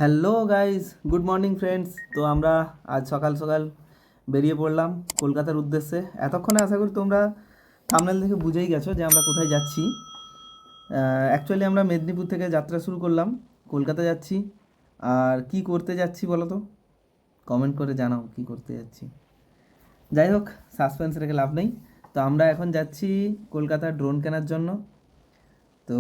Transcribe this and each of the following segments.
Hello guys, good morning friends. তো আমরা আজ সকাল সকাল বেরিয়ে পড়লাম কলকাতার উদ্দেশ্যে। এতক্ষণে আশা করি তোমরা থাম্বনেল থেকে বুঝেই গেছো যে আমরা কোথায় যাচ্ছি। অ্যাকচুয়ালি আমরা মেদিনীপুর থেকে যাত্রা শুরু করলাম, কলকাতা যাচ্ছি। আর কি করতে যাচ্ছি বলো তো, কমেন্ট করে জানাও কি করতে যাচ্ছি। যাই হোক, সাসপেন্স রেখে লাভ নেই। তো আমরা এখন যাচ্ছি কলকাতার ড্রোন কেনার জন্য। তো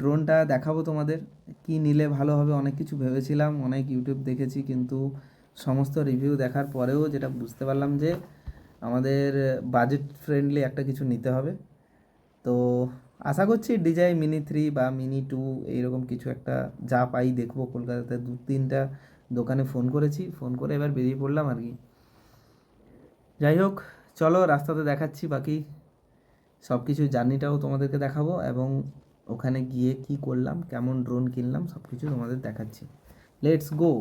ড্রোনটা দেখাবো তোমাদের, কি নিলে ভালো হবে। অনেক কিছু ভেবেছিলাম, অনেক ইউটিউব দেখেছি, কিন্তু সমস্ত রিভিউ দেখার পরেও যেটা বুঝতে পারলাম যে আমাদের বাজেট ফ্রেন্ডলি একটা কিছু নিতে হবে। তো আশা করছি ডিজাই মিনি 3 বা মিনি 2 এইরকম কিছু একটা যা পাই দেখবো। কলকাতাতে 2-3টা দোকানে ফোন করেছি, ফোন করে এবার বেরিয়ে পড়লাম আর কি। যাই হোক, চলো রাস্তাতে দেখাচ্ছি বাকি সব কিছু, জার্নিটাও তোমাদেরকে দেখাবো এবং ওখানে গিয়ে কি করলাম, কেমন ড্রোন কিনলাম, সব কিছু তোমাদের দেখাচ্ছি। Let's go.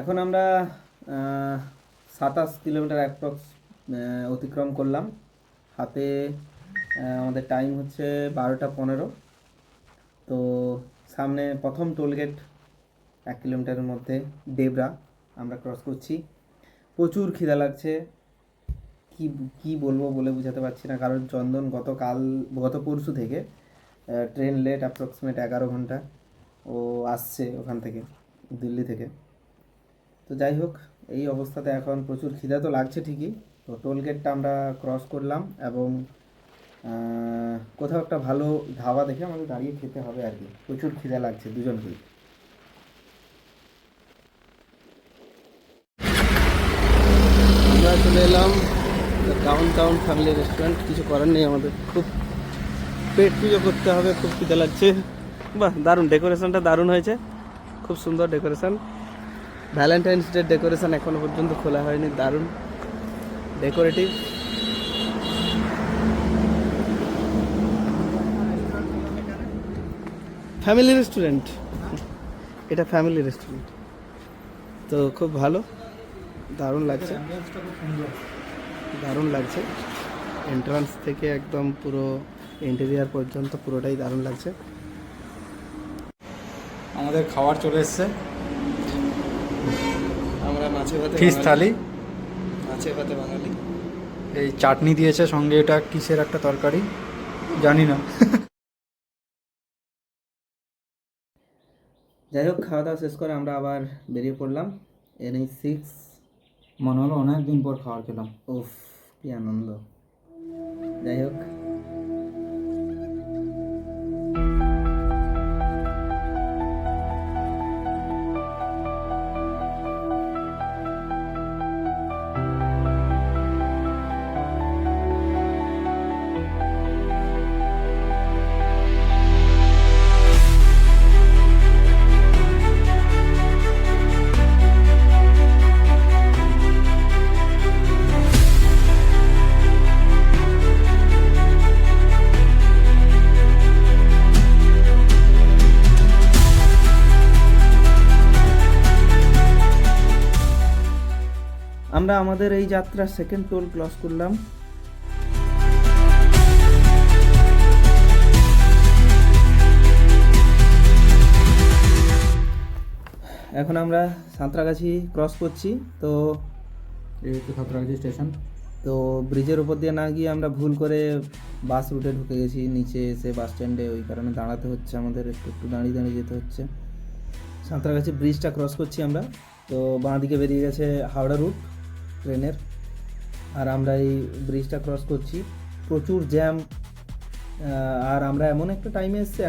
এখন আমরা 27 কিলোমিটার অ্যাপ্রক্স অতিক্রম করলাম। হাতে আমাদের টাইম হচ্ছে 12টা 15। তো সামনে প্রথম টোলগেট 1 কিলোমিটারের মধ্যে ডেবরা আমরা ক্রস করছি। প্রচুর খিদা লাগছে, কি কি বলবো বলে বোঝাতে পারছি না, কারণ চন্দন গত পরশু থেকে ট্রেন লেট অ্যাপ্রক্সিমেট 11 ঘন্টা। ও আসছে ওখান থেকে, দিল্লি থেকে। তো যাই হোক, এই অবস্থাতে এখন প্রচুর খিদা তো লাগছে ঠিকই। তো টোল গেটটা আমরা ক্রস করলাম এবং কোথাও একটা ভালো ধাবা দেখে আমাদের দাঁড়িয়ে খেতে হবে আর কি। প্রচুর খিদা লাগছে দুজনকেই। আমরা চলে এলাম ডাউন ফ্যামিলি রেস্টুরেন্ট। কিছু করার নেই, আমাদের খুব পেট পুজো করতে হবে, খুব খিদা লাগছে। বাহ, দারুণ ডেকোরেশনটা, দারুণ হয়েছে, খুব সুন্দর ডেকোরেশন। ভ্যালেন্টাইন্স ডে ডেকোরেশন এখনো পর্যন্ত খোলা হয়নি, দারুণ ডেকোরেটিভ। ফ্যামিলি রেস্টুরেন্ট, এটা ফ্যামিলি রেস্টুরেন্ট। তো খুব ভালো, দারুণ লাগছে, দারুণ লাগছে। এন্ট্রান্স থেকে একদম পুরো ইন্টেরিয়ার পর্যন্ত পুরোটাই দারুণ লাগছে। আমাদের খাবার চলে এসছে, আমরা মাছে ভাতে ফিশ থালি। মাছে ভাতে বাঙালি। এই চাটনি দিয়েছে সঙ্গে, এটা কিসের একটা তরকারি জানি না। যাই হোক, খাওয়া দাওয়া শেষ করে আমরা আবার বেরিয়ে পড়লাম NH6। মনে হলো অনেক দিন পর খাবার খেলাম। উফ, কি আনন্দ। যাই হোক, আমরা আমাদের এই যাত্রার সেকেন্ড টোল ক্রস করলাম। এখন আমরা সাঁতরাগাছি ক্রস করছি। তো এই হচ্ছে সাঁতরাগাছি স্টেশন। তো ব্রিজের উপর দিয়ে না গিয়ে আমরা ভুল করে বাস রুটে ঢুকে গেছি, নিচে এসে বাস স্ট্যান্ডে, ওই কারণে দাঁড়াতে হচ্ছে আমাদের, একটু একটু দাঁড়িয়ে দাঁড়িয়ে যেতে হচ্ছে। সাঁতরাগাছি ব্রিজটা ক্রস করছি আমরা। তো বাঁ দিকে বেরিয়ে গেছে হাওড়া রুট ট্রেনের, আর আমরা এই ব্রিজটা ক্রস করছি। প্রচুর জ্যাম, আর আমরা এমন একটা টাইমে এসেছি,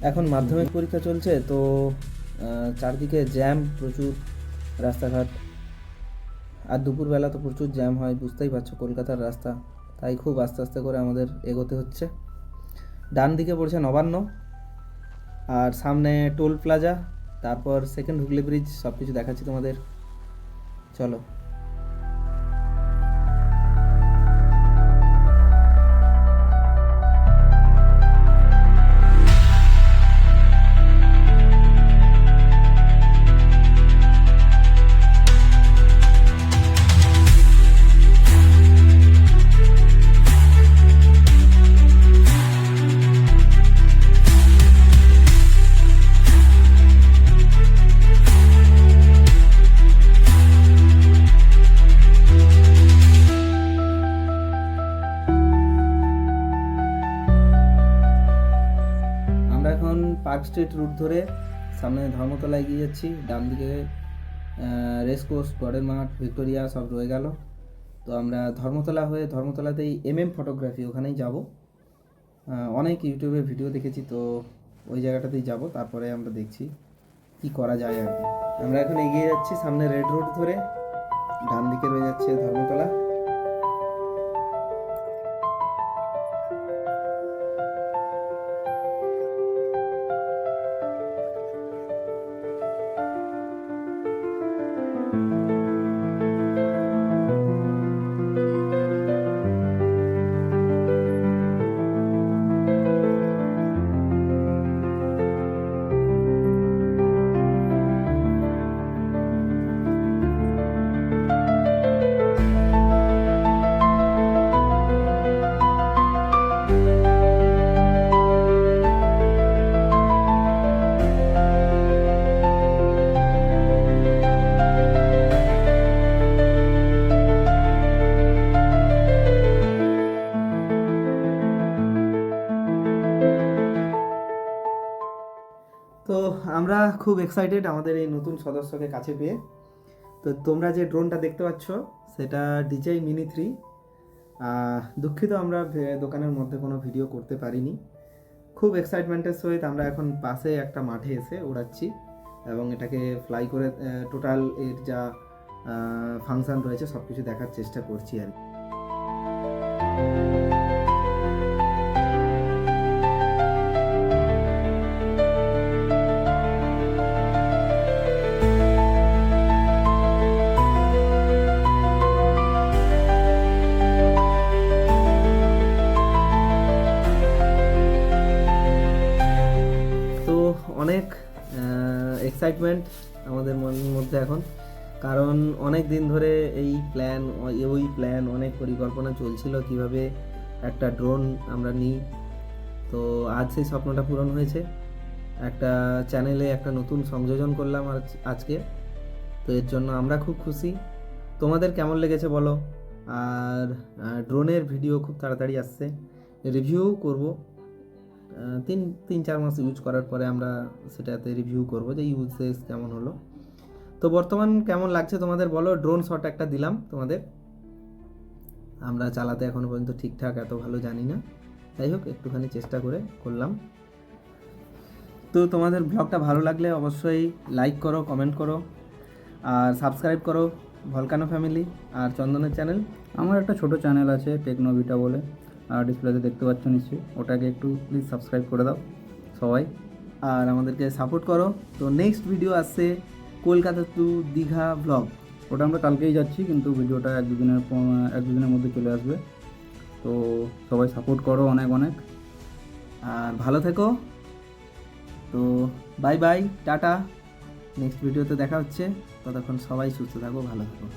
এখন মাধ্যমিক পরীক্ষা চলছে, তো চারদিকে জ্যাম প্রচুর, রাস্তাঘাট। আর দুপুরবেলা তো প্রচুর জ্যাম হয়, বুঝতেই পারছো কলকাতার রাস্তা। তাই খুব আস্তে আস্তে করে আমাদের এগোতে হচ্ছে। ডান দিকে পড়ছে নবান্ন, আর সামনে টোল প্লাজা, তারপর সেকেন্ড হুগলি ব্রিজ। সব কিছু দেখাচ্ছি তোমাদের, চলো। আমরা এখন পার্ক স্ট্রিট রুট ধরে সামনে ধর্মতলা এগিয়ে যাচ্ছি। ডান দিকে রেস কোর্স, গডের মাঠ, ভিক্টোরিয়া সব রয়ে গেল। তো আমরা ধর্মতলা হয়ে, ধর্মতলাতেই ফটোগ্রাফি, ওখানেই যাব। অনেক ইউটিউবে ভিডিও দেখেছি, তো ওই জায়গাটাতেই যাব। তারপরে আমরা দেখছি কি করা যায় আর কি। আমরা এখন এগিয়ে যাচ্ছি সামনে রেড রোড ধরে, ডান দিকে রয়ে যাচ্ছে ধর্মতলা। তো আমরা খুব এক্সাইটেড আমাদের এই নতুন সদস্যকে কাছে পেয়ে। তো তোমরা যে ড্রোনটা দেখতে পাচ্ছ সেটা DJI Mini 3। দুঃখিত আমরা দোকানের মধ্যে কোনো ভিডিও করতে পারিনি। খুব এক্সাইটমেন্টের সহিত আমরা এখন পাশে একটা মাঠে এসে উড়াচ্ছি এবং এটাকে ফ্লাই করে টোটাল এর যা ফাংশন রয়েছে সব কিছু দেখার চেষ্টা করছি আর কি। অনেক এক্সাইটমেন্ট আমাদের মনের মধ্যে এখন, কারণ অনেক দিন ধরে এই প্ল্যান ওই প্ল্যান, অনেক পরিকল্পনা চলছিল কিভাবে একটা ড্রোন আমরা নিই। তো আজ সেই স্বপ্নটা পূরণ হয়েছে। একটা চ্যানেলে একটা নতুন সংযোজন করলাম আজকে। তো এর জন্য আমরা খুব খুশি। তোমাদের কেমন লেগেছে বলো। আর ড্রোনের ভিডিও খুব তাড়াতাড়ি আসছে, রিভিউ করব। 3-4 মাস ইউজ করার পরে আমরা সেটাতে রিভিউ করব যে ইউজেস কেমন হলো। তো বর্তমান কেমন লাগছে তোমাদের বলো। ড্রোন শট একটা দিলাম তোমাদের, আমরা চালাতে এখনও পর্যন্ত ঠিকঠাক এত ভালো জানি না, যাই হোক একটুখানি চেষ্টা করে করলাম। তো তোমাদের ব্লগটা ভালো লাগলে অবশ্যই লাইক করো, কমেন্ট করো, আর সাবস্ক্রাইব করো ভলকানো ফ্যামিলি আর চন্দনের চ্যানেল। আমার একটা ছোট চ্যানেল আছে টেকনোভিটা বলে, আর ডিসপ্লেতে দেখতে পাচ্ছ নিশ্চয়ই, ওটাকে একটু প্লিজ সাবস্ক্রাইব করে দাও সবাই, আর আমাদেরকে সাপোর্ট করো। তো নেক্সট ভিডিও আসছে কলকাতা টু দীঘা ব্লগ। ওটা আমরা কালকেই যাচ্ছি, কিন্তু ভিডিওটা এক দুদিনের মধ্যে চলে আসবে। তো সবাই সাপোর্ট করো অনেক অনেক, আর ভালো থেকো। তো বাই বাই, টাটা। নেক্সট ভিডিওতে দেখা হচ্ছে, ততক্ষণ সবাই সুস্থ থাকো, ভালো থাকো।